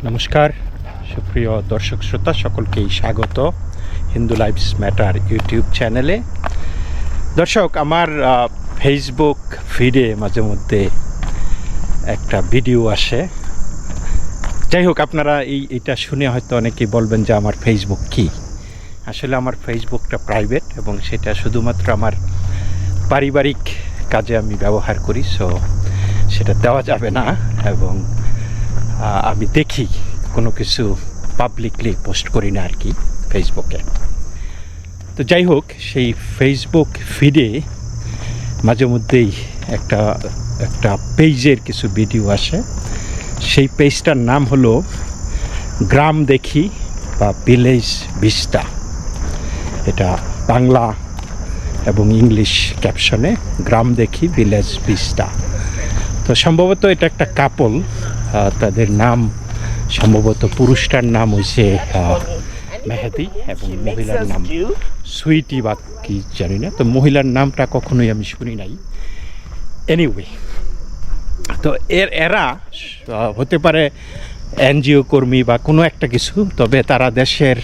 নমস্কার সুপ্রিয় দর্শক শ্রোতা সকলকেই স্বাগত হিন্দু লাইভস ম্যাটার ইউটিউব চ্যানেলে। দর্শক, আমার ফেসবুক ফিডে মাঝে মধ্যে একটা ভিডিও আসে। যাই হোক, আপনারা এইটা শুনে হয়তো অনেকেই বলবেন যে আমার ফেসবুক কি। আসলে আমার ফেসবুকটা প্রাইভেট এবং সেটা শুধুমাত্র আমার পারিবারিক কাজে আমি ব্যবহার করি, সো সেটা দেওয়া যাবে না। এবং আমি দেখি কোনো কিছু পাবলিকলি পোস্ট করি না আর কি ফেসবুকে। তো যাই হোক, সেই ফেসবুক ফিডে মাঝে মধ্যেই একটা পেজের কিছু ভিডিও আসে। সেই পেজটার নাম হলো গ্রাম দেখি বা ভিলেজ ভিস্টা। এটা বাংলা এবং ইংলিশ ক্যাপশনে গ্রাম দেখি ভিলেজ ভিস্টা। তো সম্ভবত এটা একটা কাপল, তাদের নাম সম্ভবত পুরুষটার নাম হয়েছে মেহেদি এবং মহিলার নাম সুইটি বা কি জানি না। তো মহিলার নামটা কখনোই আমি শুনি নাই। এনিওয়ে, তো এরা হতে পারে এনজিও কর্মী বা কোনো একটা কিছু, তবে তারা দেশের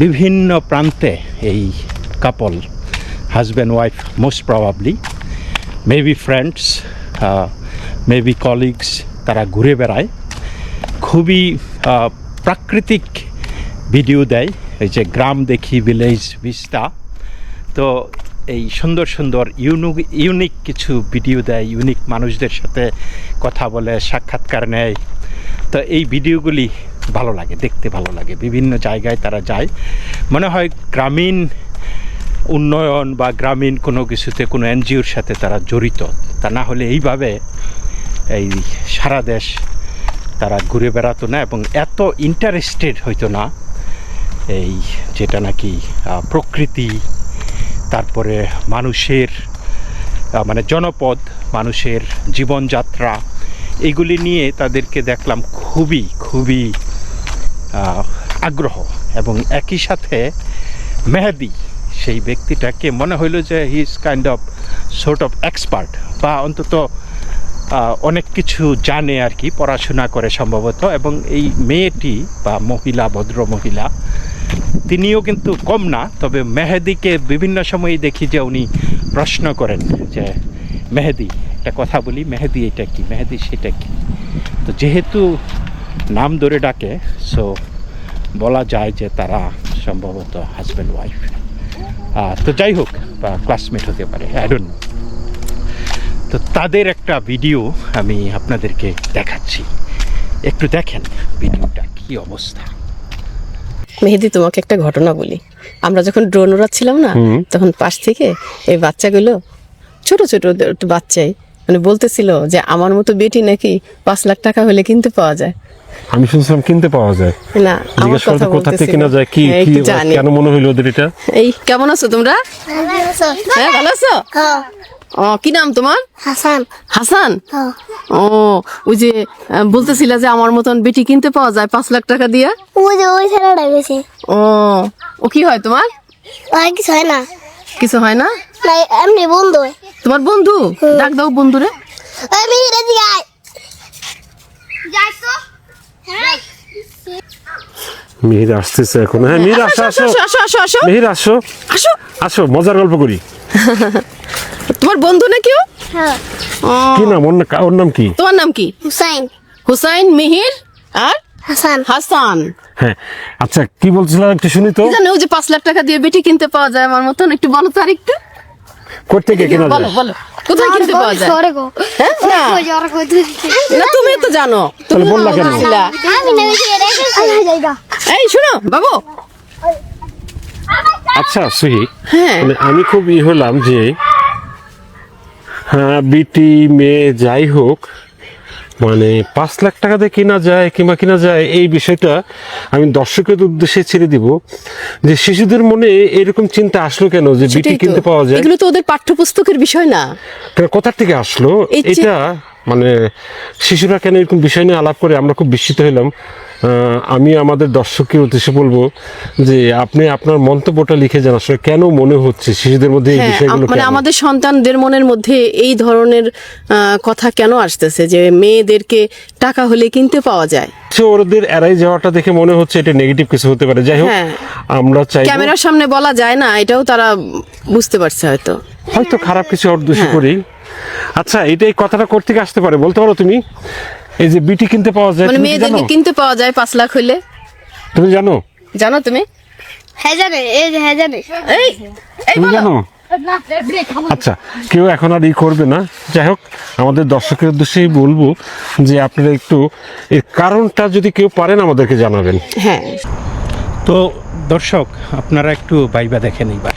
বিভিন্ন প্রান্তে এই couple husband wife most probably maybe friends maybe colleagues, তারা ঘুরে বেড়ায়, খুবই প্রাকৃতিক ভিডিও দেয়। এই যে গ্রাম দেখি ভিলেজ ভিস্টা, তো এই সুন্দর সুন্দর ইউনিক কিছু ভিডিও দেয়, ইউনিক মানুষদের সাথে কথা বলে, সাক্ষাৎকার নেয়। তো এই ভিডিওগুলি ভালো লাগে, দেখতে ভালো লাগে। বিভিন্ন জায়গায় তারা যায়, মনে হয় গ্রামীণ উন্নয়ন বা গ্রামীণ কোনো কিছুতে কোনো এনজিওর সাথে তারা জড়িত। তা না হলে এইভাবে এই সারা দেশ তারা ঘুরে বেড়াতো না এবং এত ইন্টারেস্টেড হইতো না এই যেটা নাকি প্রকৃতি, তারপরে মানুষের মানে জনপদ, মানুষের জীবনযাত্রা, এগুলি নিয়ে তাদেরকে দেখলাম খুবই খুবই আগ্রহ। এবং একই সাথে মেহেদি, সেই ব্যক্তিটাকে মনে হইল যে he is kind of sort of expert, বা অন্তত অনেক কিছু জানে আর কি, পড়াশোনা করে সম্ভবত। এবং এই মেয়েটি বা মহিলা, ভদ্র মহিলা, তিনিও কিন্তু কম না। তবে মেহেদিকে বিভিন্ন সময়ই দেখি যে উনি প্রশ্ন করেন যে মেহেদি, একটা কথা বলি, মেহেদি এটা কি, মেহেদি সেটা কি। তো যেহেতু নাম ধরে ডাকে, সো বলা যায় যে তারা সম্ভবত হাজব্যান্ড ওয়াইফ। তো যাই হোক, বা ক্লাসমেট হতে পারে, আই ডোন্ট নো। তো তাদের একটা ভিডিও আমি আপনাদেরকে দেখাচ্ছি, একটু দেখেন ভিডিওটা কি অবস্থা। মেহেদি, তোমাকে একটা ঘটনা বলি। আমরা যখন ড্রোন উড়াচ্ছিলাম না, তখন পাশ থেকে এই বাচ্চাগুলো, ছোট ছোট একটু বাচ্চাই, মানে বলতেছিল যে আমার মতো বেটি নাকি 5 লাখ টাকা হলে কিনতে পাওয়া যায়। আমি শুনছিলাম কিনতে পাওয়া যায় না, আমার কথা কোথা থেকে বলতেছিল। কিনা যায়, কি হ্যাঁ, কি একটু জানি। কেন মনে হইলো ওদের এটা? এই কেমন আছো তোমরা? হ্যাঁ, ভালো আছো? ও, কি নাম তোমার? হাসান। হাসান? ও, ওই যে বলতেছিল যে আমার মতন বেটি কিনতে পাওয়া যায় 5 লাখ টাকা দিয়ে। ওই যে ওই ছেলেটা গেছে। ও কি হয় তোমার? আর কিছু হয় না। কিছু হয় না? না, এমনি বন্ধু। তোমার বন্ধু? ডাক দাও বন্ধুরে। আমি রেডি গাই। যাই তো। হ্যাঁ। মিহির আসতেছে এখন। হ্যাঁ মিহির, আসো আসো আসো আসো আসো মিহির, আসো আসো। আসো, মজার গল্প করি। তোমার বন্ধু না কেউ? হ্যাঁ। কি নাম ওর নাম কি? তোমার নাম কি? হুসাইন। হুসাইন, মিহির আর হাসান। হাসান। হ্যাঁ, আচ্ছা কি বলছিলাম একটু শুনি তো। কি জানো, ওই যে 5 লাখ টাকা দিয়ে বেটি কিনতে পাওয়া যায় আমার মতন, একটু বলো তো আর একটু। করতে গিয়ে কেনা বলো যায়? বলো, কোথায় কিনতে পাওয়া যায়? সরে গো। হ্যাঁ, না ওই যে ওরা কই তুই। না, তুমি তো জানো, তুমি তাহলে বললা কেন? বলছিলা। আমি না ওই যে রেখে যাইগা। এই শোনো বাবু। আচ্ছা সুহি, হ্যাঁ, মানে আমি খুব হলাম যে হ্যাঁ, বিটি মেয়ে যাই হোক, মানে 5 লাখ টাকাতে কেনা যায় কিংবা কেনা যায়, এই বিষয়টা আমি দর্শকের উদ্দেশ্যে ছেড়ে দিব যে শিশুদের মনে এরকম চিন্তা আসলো কেন যে বিটি সেটাই তো। কিনতে পাওয়া যায়। এগুলো তো ওদের পাঠ্যপুস্তকের বিষয় না। কোথা থেকে আসলো এই যে- এটা? মানে শিশুরা কেন এরকম বিষয় নিয়ে আলাপ করে, আমরা খুব বিস্মিত হলাম। আমি আমাদের দর্শকের উদ্দেশ্যে বলবো যে আপনি আপনার মন্তব্যটা লিখে যান, আসলে কেন মনে হচ্ছে শিশুদের মধ্যে এই হ্যাঁ, বিষয়গুলো মানে কেন? আমাদের সন্তানদের মনের মধ্যে এই ধরনের কথা কেন আসতেছে যে মেয়েদেরকে টাকা হলে কিনতে পাওয়া যায়? ওদের এড়াই যাওয়াটা দেখে মনে হচ্ছে এটা নেগেটিভ কিছু হতে পারে। যাই হোক, হ্যাঁ। আমরা চাই ক্যামেরার সামনে বলা যায় না, এটাও তারা বুঝতে পারছে হয়তো খারাপ কিছু উদ্দেশ্য হ্যাঁ। করি। আচ্ছা, এই কথাটা কোত্থেকে আসতে পারে বলতে পারো তুমি? এই যে বিটি কিনতে পাওয়া যায়, মানে তুমি কি মেয়েদেরকে জানো? কিনতে পাওয়া যায় 5 লাখ হইলে, তুমি জানো? জানো তুমি? হ্যাঁ জানে, এই যে হ্যাঁ জানে। এই তুমি জানো? আচ্ছা, কেউ এখন আর করবে না। যাই হোক, আমাদের দর্শকের উদ্দেশ্যেই বলবো যে আপনারা একটু এর কারণটা যদি কেউ পারেন আমাদেরকে জানাবেন। হ্যাঁ, তো দর্শক, আপনারা একটু ভাইবা দেখেন এইবার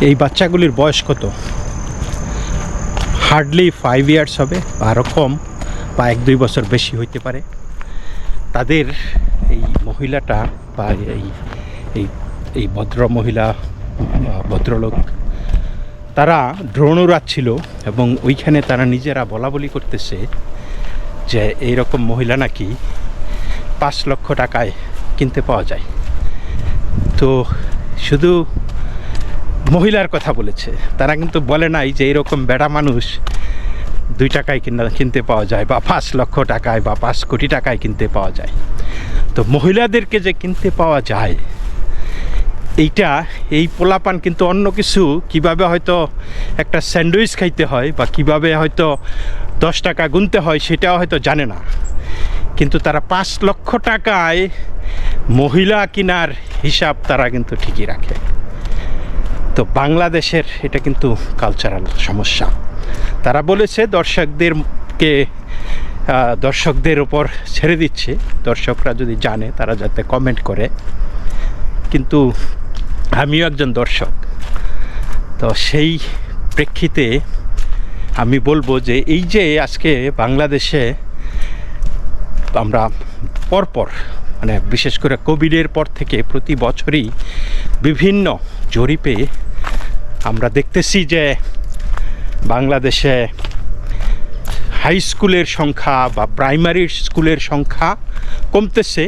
এই বাচ্চাগুলির বয়স কত? হার্ডলি 5 ইয়ার্স হবে, বা আরও কম, বা 1-2 বছর বেশি হইতে পারে। তাদের এই মহিলাটা বা এই এই এই ভদ্র মহিলা, ভদ্রলোক, তারা ড্রোন উড়াচ্ছিল এবং ওইখানে তারা নিজেরা বলাবলি করতেছে যে এইরকম মহিলা নাকি 5 লক্ষ টাকায় কিনতে পাওয়া যায়। তো শুধু মহিলার কথা বলেছে, তারা কিন্তু বলে নাই যে এরকম বেড়া মানুষ 2 টাকায় কিনতে পাওয়া যায়, বা 5 লক্ষ টাকায় বা 5 কোটি টাকায় কিনতে পাওয়া যায়। তো মহিলাদেরকে যে কিনতে পাওয়া যায়, এই পোলাপান কিন্তু অন্য কিছু কিভাবে হয়তো একটা স্যান্ডউইচ খাইতে হয় বা কিভাবে হয়তো 10 টাকা গুনতে হয় সেটাও হয়তো জানে না, কিন্তু তারা 5 লক্ষ টাকায় মহিলা কিনার হিসাব তারা কিন্তু ঠিকই রাখে। তো বাংলাদেশের এটা কিন্তু কালচারাল সমস্যা। তারা বলেছে দর্শকদের ওপর ছেড়ে দিচ্ছে, দর্শকরা যদি জানে তারা যাতে কমেন্ট করে। কিন্তু আমিও একজন দর্শক, তো সেই প্রেক্ষিতে আমি বলবো যে এই যে আজকে বাংলাদেশে আমরা পরপর, মানে বিশেষ করে কোভিডের পর থেকে প্রতি বছরই বিভিন্ন জরিপে আমরা দেখতেছি যে বাংলাদেশে হাই স্কুলের সংখ্যা বা প্রাইমারি স্কুলের সংখ্যা কমতেছে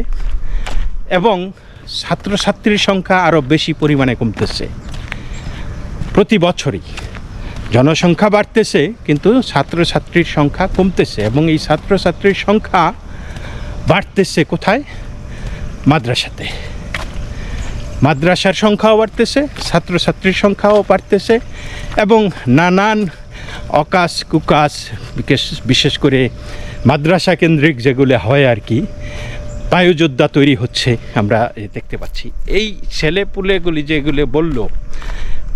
এবং ছাত্রছাত্রীর সংখ্যা আরও বেশি পরিমাণে কমতেছে প্রতি বছরই। জনসংখ্যা বাড়তেছে কিন্তু ছাত্রছাত্রীর সংখ্যা কমতেছে, এবং এই ছাত্রছাত্রীর সংখ্যা বাড়তেছে কোথায়? মাদ্রাসাতে। মাদ্রাসার সংখ্যাও বাড়তেছে, ছাত্রছাত্রীর সংখ্যাও বাড়তেছে, এবং নানান অকাশ কুকাশ, বিশেষ করে মাদ্রাসা কেন্দ্রিক যেগুলো হয় আর কি, বায়ুযোদ্ধা তৈরি হচ্ছে আমরা দেখতে পাচ্ছি। এই ছেলেপুলেগুলি যেগুলো বলল,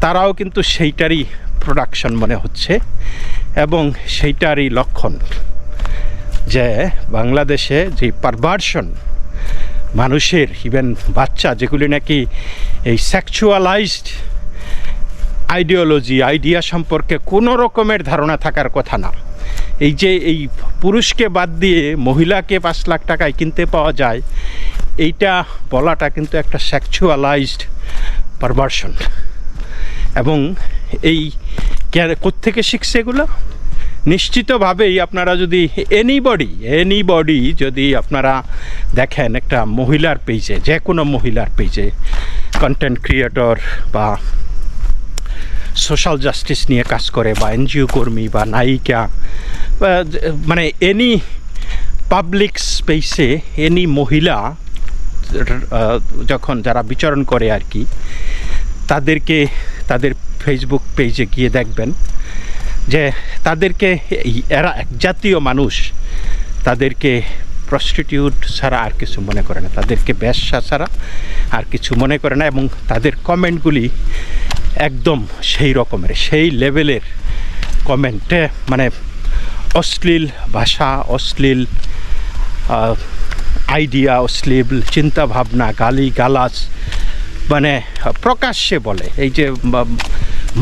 তারাও কিন্তু সেইটারই প্রোডাকশন মনে হচ্ছে এবং সেইটারই লক্ষণ যে বাংলাদেশে যে পারভার্সন মানুষের, ইভেন বাচ্চা যেগুলি নাকি এই সেক্সুয়ালাইজড আইডিয়া সম্পর্কে কোনো রকমের ধারণা থাকার কথা না, এই যে এই পুরুষকে বাদ দিয়ে মহিলাকে 5 লাখ টাকায় কিনতে পাওয়া যায়, এইটা বলাটা কিন্তু একটা সেক্সুয়ালাইজড পারভার্সন। এবং এই কোত্থেকে শিখছে এগুলো? নিশ্চিতভাবেই আপনারা যদি এনিবডি যদি আপনারা দেখেন একটা মহিলার পেজে, যে কোনো মহিলার পেজে, কন্টেন্ট ক্রিয়েটর বা সোশ্যাল জাস্টিস নিয়ে কাজ করে বা এনজিও কর্মী বা নায়িকা, মানে এনি পাবলিক স্পেসে এনি মহিলা যখন যারা বিচরণ করে আর কি, তাদের ফেসবুক পেজে গিয়ে দেখবেন যে তাদেরকে এরা এক জাতীয় মানুষ, তাদেরকে প্রস্টিটিউট ছাড়া আর কিছু মনে করে না, তাদেরকে বেশ্যা ছাড়া আর কিছু মনে করে না, এবং তাদের কমেন্টগুলি একদম সেই রকমের, সেই লেভেলের কমেন্টে, মানে অশ্লীল ভাষা, অশ্লীল আইডিয়া, অশ্লীল চিন্তাভাবনা, গালিগালাজ মানে প্রকাশ্যে বলে। এই যে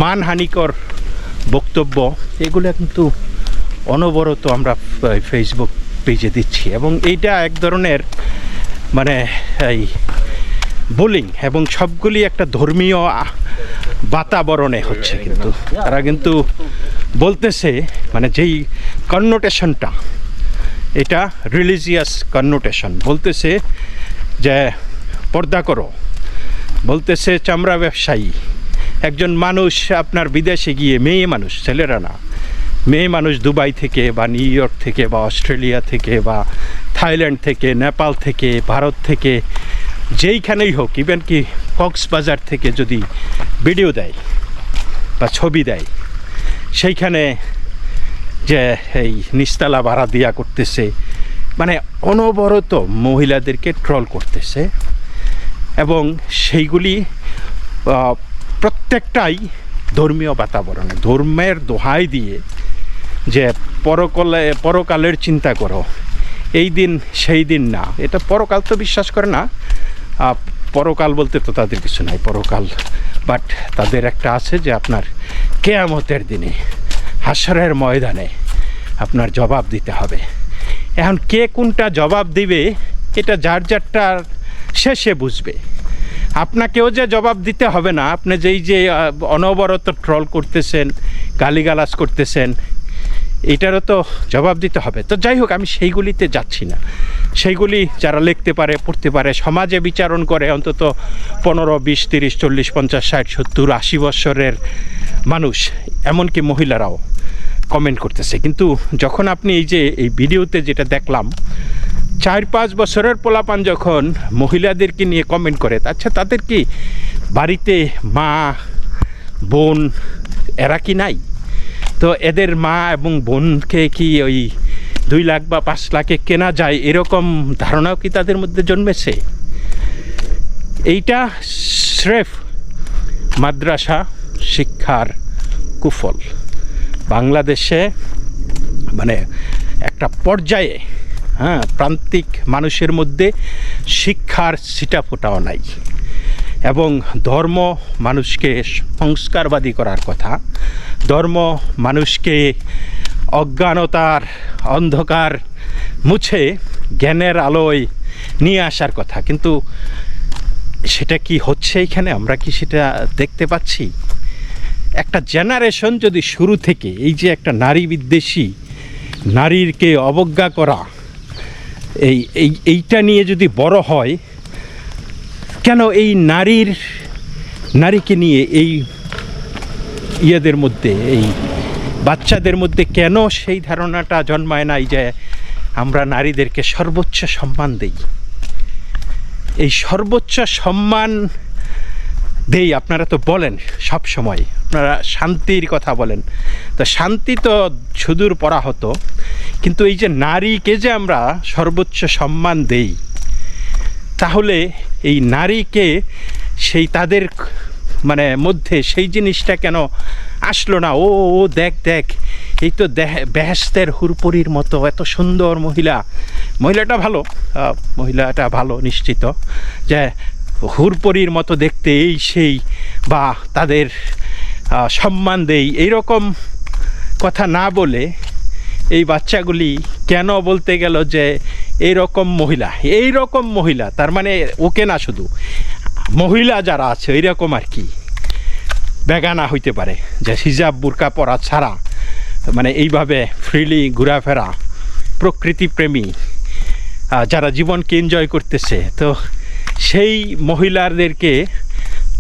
মানহানিকর বক্তব্য, এগুলো কিন্তু অনবরত আমরা ফেসবুক পেজে দিচ্ছি, এবং এইটা এক ধরনের মানে এই বুলিং, এবং সবগুলি একটা ধর্মীয় বাতাবরণে হচ্ছে। কিন্তু তারা কিন্তু বলতেছে, মানে যেই কননোটেশনটা, এটা রিলিজিয়াস কননোটেশন, বলতেছে যে পর্দা করো, বলতেছে চামড়া ব্যবসায়ী একজন মানুষ আপনার বিদেশে গিয়ে, মেয়ে মানুষ, ছেলেরা না, মেয়ে মানুষ দুবাই থেকে বা নিউ ইয়র্ক থেকে বা অস্ট্রেলিয়া থেকে বা থাইল্যান্ড থেকে, নেপাল থেকে, ভারত থেকে, যেইখানেই হোক, ইভেন কি কক্সবাজার থেকে যদি ভিডিও দেয় বা ছবি দেয়, সেইখানে যে এই নিস্তালা ভাড়া দিয়া করতেছে, মানে অনবরত মহিলাদেরকে ট্রল করতেছে। এবং সেইগুলি প্রত্যেকটাই ধর্মীয় বাতাবরণে, ধর্মের দোহাই দিয়ে যে পরকালের চিন্তা করো, এই দিন সেই দিন না, এটা পরকাল তো বিশ্বাস করে না, পরকাল বলতে তো তাদের কিছু নাই পরকাল, বাট তাদের একটা আছে যে আপনার কিয়ামতের দিনে হাসরের ময়দানে আপনার জবাব দিতে হবে। এখন কে কোনটা জবাব দিবে এটা যার যারটার শেষে বুঝবে। আপনাকেও যে জবাব দিতে হবে না, আপনি যেই যে অনবরত ট্রল করতেছেন, গালিগালাজ করতেছেন, এটারও তো জবাব দিতে হবে। তো যাই হোক, আমি সেইগুলিতে যাচ্ছি না। সেইগুলি যারা লিখতে পারে, পড়তে পারে, সমাজে বিচারণ করে, অন্তত 15, 20, 30, 40, 50, 60, 70, 80 বছরের মানুষ, এমনকি মহিলারাও কমেন্ট করতেছে। কিন্তু যখন আপনি এই যে এই ভিডিওতে যেটা দেখলাম, 4-5 বছরের পোলাপান যখন মহিলাদেরকে নিয়ে কমেন্ট করে, আচ্ছা তাদের কি বাড়িতে মা বোন এরা কি নাই? তো এদের মা এবং বোনকে কি ওই 2 লাখ বা 5 লাখে কেনা যায়, এরকম ধারণাও কি তাদের মধ্যে জন্মেছে? এইটা স্রেফ মাদ্রাসা শিক্ষার কুফল। বাংলাদেশে মানে একটা পর্যায়ে, প্রান্তিক মানুষের মধ্যে শিক্ষার ছিটাফোঁটাও নাই। এবং ধর্ম মানুষকে সংস্কারবাদী করার কথা, ধর্ম মানুষকে অজ্ঞানতার অন্ধকার মুছে জ্ঞানের আলোয় নিয়ে আসার কথা, কিন্তু সেটা কি হচ্ছে এখানে? আমরা কি সেটা দেখতে পাচ্ছি? একটা জেনারেশন যদি শুরু থেকে এই যে একটা নারী বিদ্বেষী, নারীরকে অবজ্ঞা করা, এইটা নিয়ে যদি বড় হয়, কেন এই নারীকে নিয়ে এই ইয়েদের মধ্যে, এই বাচ্চাদের মধ্যে কেন সেই ধারণাটা জন্মায় নাই যে আমরা নারীদেরকে সর্বোচ্চ সম্মান দেই? এই সর্বোচ্চ সম্মান দেই আপনারা তো বলেন সব সময়, আপনারা শান্তির কথা বলেন, তো শান্তি তো সুদূর পরাহত, কিন্তু এই যে নারীকে যে আমরা সর্বোচ্চ সম্মান দেই, তাহলে এই নারীকে সেই তাদের মানে মধ্যে সেই জিনিসটা কেন আসলো না? ও দেখ এই তো বেহেশতের হুরপরির মতো এত সুন্দর মহিলাটা ভালো নিশ্চিত, যে হুরপরির মতো দেখতে, এই সেই, বা তাদের সম্মান দেই, এইরকম কথা না বলে এই বাচ্চাগুলি কেন বলতে গেল যে এইরকম মহিলা, তার মানে ওকে না, শুধু মহিলা যারা আছে এইরকম আর কি বেগানা হইতে পারে, যে হিজাব বুরকা পরা ছাড়া মানে এইভাবে ফ্রিলি ঘোরাফেরা, প্রকৃতিপ্রেমী যারা জীবনকে এনজয় করতেছে, তো সেই মহিলাদেরকে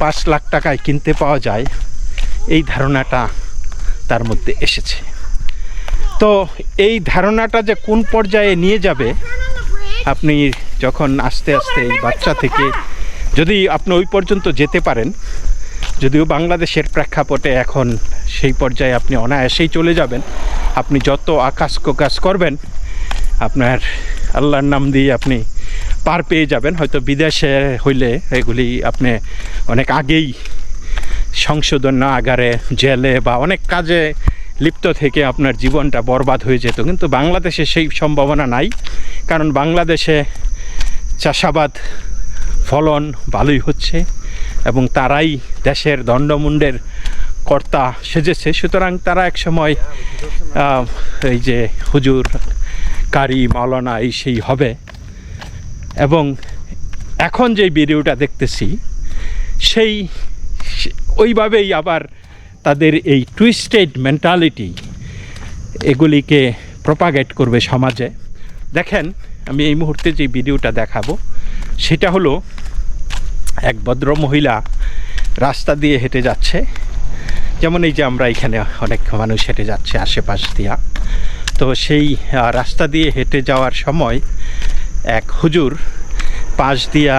5 লাখ টাকায় কিনতে পাওয়া যায়, এই ধারণাটা তার মধ্যে এসেছে। তো এই ধারণাটা যে কোন পর্যায়ে নিয়ে যাবে, আপনি যখন আস্তে আস্তে এই বাচ্চা থেকে যদি আপনি ওই পর্যন্ত যেতে পারেন, যদিও বাংলাদেশের প্রেক্ষাপটে এখন সেই পর্যায়ে আপনি অনায়াসেই চলে যাবেন, আপনি যত আকাশ কোকাশ করবেন আপনার আল্লাহর নাম দিয়ে আপনি পার পেয়ে যাবেন। হয়তো বিদেশে হইলে এগুলি আপনি অনেক আগেই সংশোধন আগারে, জেলে বা অনেক কাজে লিপ্ত থেকে আপনার জীবনটা বরবাদ হয়ে যেত, কিন্তু বাংলাদেশে সেই সম্ভাবনা নাই, কারণ বাংলাদেশে চাষাবাদ ফলন ভালোই হচ্ছে এবং তারাই দেশের দণ্ডমুণ্ডের কর্তা সেজেছে। সুতরাং তারা এক সময় এই যে হুজুর, কারি, মাওলানা এই সেই হবে। এবং এখন যে ভিডিওটা দেখতেছি সেই ওইভাবেই আবার তাদের এই টুইস্টেড মেন্টালিটি এগুলিকে প্রপাগেট করবে সমাজে। দেখেন, আমি এই মুহূর্তে যে ভিডিওটা দেখাবো সেটা হলো এক ভদ্র মহিলা রাস্তা দিয়ে হেঁটে যাচ্ছে, যেমন এই যে আমরা এখানে অনেক মানুষ হেঁটে যাচ্ছে আশেপাশ দিয়া। তো সেই রাস্তা দিয়ে হেঁটে যাওয়ার সময় এক হুজুর পাশ দিয়া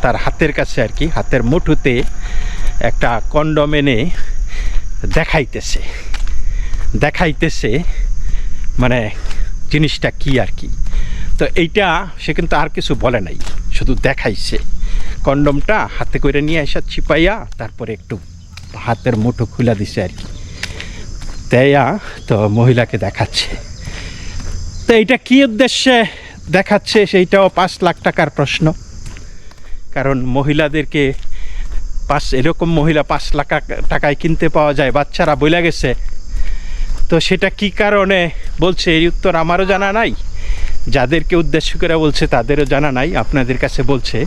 তার হাতের কাছে আর কি, হাতের মুঠোতে একটা কন্ডম এনে দেখাইতেছে মানে জিনিসটা কি আর কি। তো এইটা সে কিন্তু আর কিছু বলে নাই, শুধু দেখাইছে। কন্ডমটা হাতে করে নিয়ে আসা চিপাইয়া তারপরে একটু হাতের মুঠো খুলে দিছে আর কি, দেয়া তো মহিলাকে দেখাচ্ছে। তো এইটা কী উদ্দেশ্যে দেখাচ্ছে সেইটাও 5 লাখ টাকার প্রশ্ন। কারণ মহিলাদেরকে এরকম মহিলা 5 লাখ টাকায় কিনতে পাওয়া যায়, বাচ্চারা বইলা গেছে। তো সেটা কি কারণে বলছে এই উত্তর আমারও জানা নাই, যাদেরকে উদ্দেশ্য করে বলছে তাদেরও জানা নাই, আপনাদের কাছে বলছে।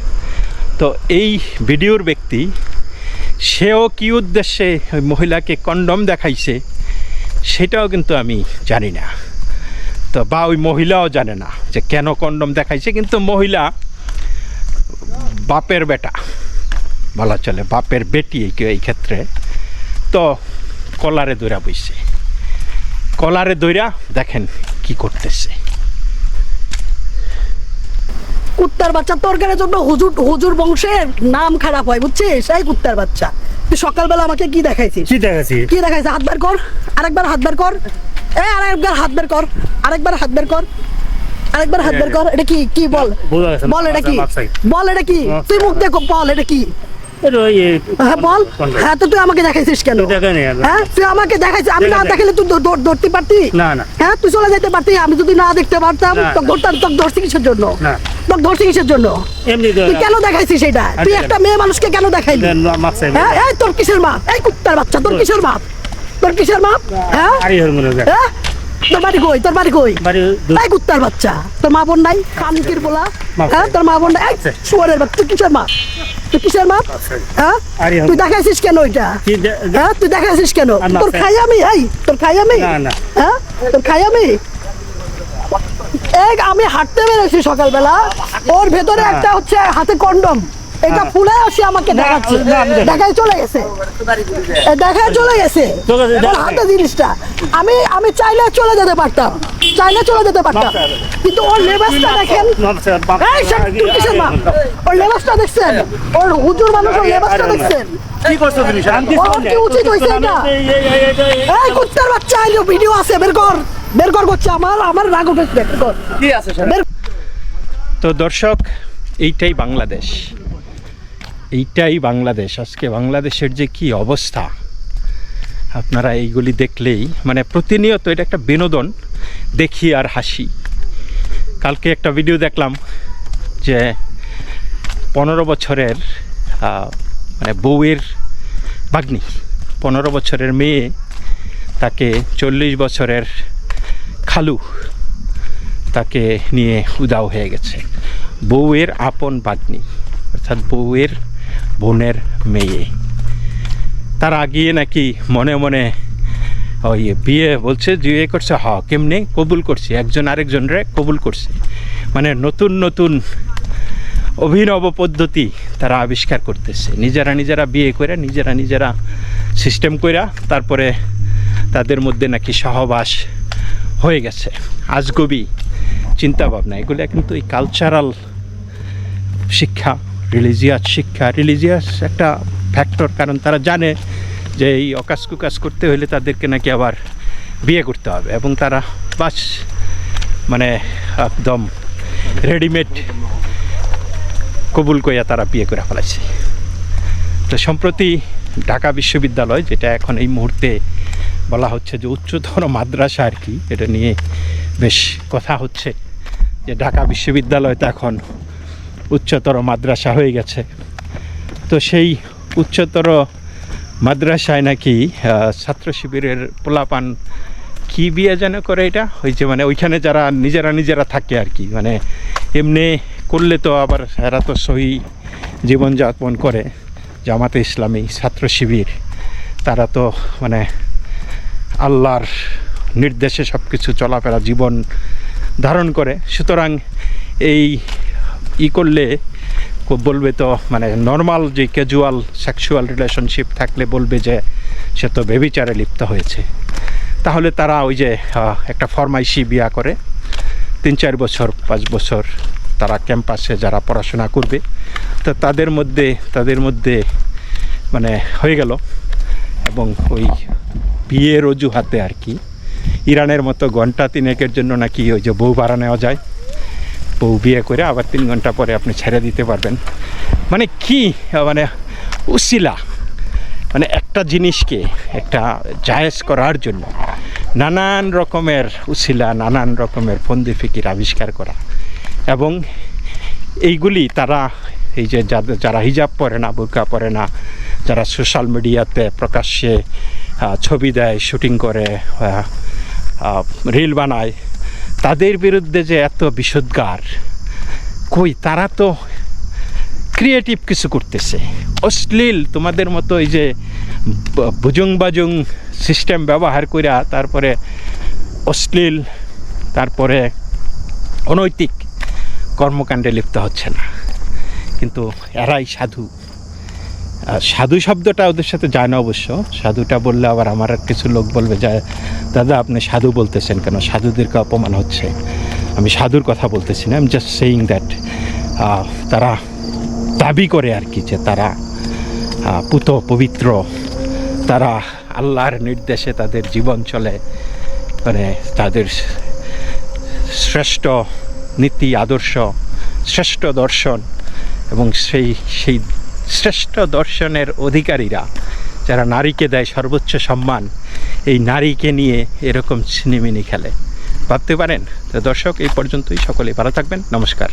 তো এই ভিডিওর ব্যক্তি সেও কি উদ্দেশ্যে ওই মহিলাকে কন্ডম দেখাইছে সেটাও কিন্তু আমি জানি না। তো বা ওই মহিলাও জানে না যে কেন কন্ডম দেখাইছে। কিন্তু মহিলা বাপের বেটা বলা চলে, বাপের বেটি এই ক্ষেত্রে। তো কলারে দৌড়া বইছে, কলারে দৌড়া দেখেন কি করতেছে। কুত্তার বাচ্চা তরকারির জন্য হুজুর বংশের নাম খারাপ হয়, বুঝছিস? এই কুত্তার বাচ্চা, তুই সকালবেলা আমাকে কি দেখাইছিস? কি দেখাইছিস? হাত বের কর, আরেকবার হাত বের কর, আরেকবার হাত বের কর, আরেকবার হাত বের কর, আরেকবার হাত বের কর। এটা কি বল, বল এটা কি, বল এটা কি, তুই মুখ দেখো, বল এটা কি? হ্যাঁ বল। হ্যাঁ তো তুই আমাকে দেখাইছিস কেন? হ্যাঁ তুই আমাকে দেখাইছিস, আমি না দেখালে তুই ধরতে পারতি? হ্যাঁ তুই চলে যেতে পারতি, আমি যদি না দেখতে পারতাম তোকে ধরতাম। তোকে ধরছি কিসের জন্য? তোকে ধরছি কিসের জন্য? তুই কেন দেখাইছিস সেটা? তুই একটা মেয়ে মানুষকে কেন দেখাইলি? হ্যাঁ এই তোর কিসের মাপ? এই কুত্তার বাচ্চা, তোর কিসের মাপ? তোর কিসের মাপ? হ্যাঁ হ্যাঁ তোর বাড়ি কই? তোর বাড়ি কই? এই কুত্তার বাচ্চা, তোর মা বোন নাই? কানকির বলা, হ্যাঁ তোর মা বোন নাই? শুয়ারের বাচ্চা, তুই কিসের মাপ? তুই কিসের মাপ? হ্যাঁ তুই দেখাইছিস কেন ওইটা? হ্যাঁ তুই দেখাইছিস কেন? তোর খাই আমি, এই তোর খাই আমি, হ্যাঁ তোর খাই আমি। আমি হাঁটতে বেরোছি সকালবেলা, ওর ভেতরে একটা হচ্ছে হাতে কন্ডম, এটা ফুলে আসে আমাকে দেখাচ্ছে, দেখায় চলে গেছে, দেখায় চলে গেছে ওর হাতে জিনিসটা। আমি চাইলে চলে যেতে পারতাম, কিন্তু ওর লেবাসটা দেখেন। তুই কিসের মা? ওর লেবাসটা দেখছেন? ওর হুজুর মানুষের লেবাসটা দেখছেন? কি উচিত হয়েছে এটা? এই কুত্তার বাচ্চা, ভিডিও আছে, বের কর করছে আমার রাগ উঠেছে, বের কর। তো দর্শক, এইটাই বাংলাদেশ। আজকে বাংলাদেশের যে কি অবস্থা, আপনারা এইগুলি দেখলেই মানে প্রতিনিয়ত এটা একটা বিনোদন, দেখি আর হাসি। কালকে একটা ভিডিও দেখলাম যে 15 বছরের মানে বউয়ের ভাগ্নি, 15 বছরের মেয়ে, তাকে 40 বছরের খালু তাকে নিয়ে উদাও হয়ে গেছে। বউয়ের আপন ভাগ্নি, অর্থাৎ বউয়ের বোনের মেয়ে। তার আগে নাকি মনে মনে ওই বিয়ে বলছে, বিয়ে করছে, কেমনে কবুল করছে, একজন আরেকজনরে কবুল করছে। মানে নতুন অভিনব পদ্ধতি তারা আবিষ্কার করতেছে, নিজেরা বিয়ে করে, নিজেরা সিস্টেম কইরা তারপরে তাদের মধ্যে নাকি সহবাস হয়ে গেছে। আজগবি চিন্তাভাবনা, এগুলো কিন্তু এই কালচারাল শিক্ষা, রিলিজিয়াস একটা ফ্যাক্টর। কারণ তারা জানে যে এই অকাজ কুকাজ করতে হলে তাদেরকে নাকি আবার বিয়ে করতে হবে, এবং তারা বাস মানে একদম রেডিমেড কবুল কইয়া তারা বিয়ে করে ফেলাইছে। তো সম্প্রতি ঢাকা বিশ্ববিদ্যালয়, যেটা এখন এই মুহূর্তে বলা হচ্ছে যে উচ্চতর মাদ্রাসা আর কি, এটা নিয়ে বেশ কথা হচ্ছে যে ঢাকা বিশ্ববিদ্যালয় তো এখন উচ্চতর মাদ্রাসা হয়ে গেছে। তো সেই উচ্চতর মাদ্রাসায় নাকি ছাত্র শিবিরের পোলাপান কি বিয়ে যেন করে, এটা ওই যে মানে ওইখানে যারা নিজেরা থাকে আর কি, মানে এমনি করলে তো আবার এরা তো সহি জীবনযাপন করে, জামাতে ইসলামী, ছাত্র শিবির, তারা তো মানে আল্লাহর নির্দেশে সব কিছু চলাফেরা জীবন ধারণ করে। সুতরাং এই করলে বলবে তো মানে নর্মাল যে ক্যাজুয়াল সেক্সুয়াল রিলেশনশিপ থাকলে বলবে যে সে তো ব্যভিচারে লিপ্ত হয়েছে। তাহলে তারা ওই যে একটা ফরমাইশি বিয়া করে 3-4 বছর 5 বছর তারা ক্যাম্পাসে যারা পড়াশোনা করবে, তো তাদের মধ্যে মানে হয়ে গেল। এবং ওই বিয়ের অজুহাতে আর কি ইরানের মতো ঘন্টা 3-1 জন্য নাকি ওই যে বউ ভাড়া নেওয়া যায়, বউ বিয়ে করে আবার 3 ঘন্টা পরে আপনি ছেড়ে দিতে পারবেন। মানে কি মানে উসিলা, মানে একটা জিনিসকে একটা জায়েজ করার জন্য নানান রকমের উসিলা, নানান রকমের ফন্দি ফিকির আবিষ্কার করা। এবং এইগুলি তারা এই যে যারা হিজাব পরে না, বোরকা পরে না, যারা সোশ্যাল মিডিয়াতে প্রকাশ্যে ছবি দেয়, শুটিং করে, রিল বানায়, তাদের বিরুদ্ধে যে এত বিষোদ্গার, কই তারা তো ক্রিয়েটিভ কিছু করতেছে। অশ্লীল তোমাদের মতো এই যে বুজুং বাজুং সিস্টেম ব্যবহার কইরা তারপরে অশ্লীল, তারপরে অনৈতিক কর্মকাণ্ডে লিপ্ত হচ্ছে না, কিন্তু এরাই সাধু। সাধু শব্দটা ওদের সাথে যায় না অবশ্য। সাধুটা বললে আবার আমার আর কিছু লোক বলবে যে দাদা আপনি সাধু বলতেছেন কেন, সাধুদেরকে অপমান হচ্ছে। আমি সাধুর কথা বলতেছি না, I am just saying that তারা দাবি করে আর কি যে তারা পবিত্র, তারা আল্লাহর নির্দেশে তাদের জীবন চলে, মানে তাদের শ্রেষ্ঠ নীতি আদর্শ, শ্রেষ্ঠ দর্শন, এবং সেই শ্রেষ্ঠ দর্শনের অধিকারীরা যারা নারীকে দেয় সর্বোচ্চ সম্মান, এই নারীকে নিয়ে এরকম ছিনিমিনি খেলে, ভাবতে পারেন? তো দর্শক, এই পর্যন্তই। সকলেই ভালো থাকবেন, নমস্কার।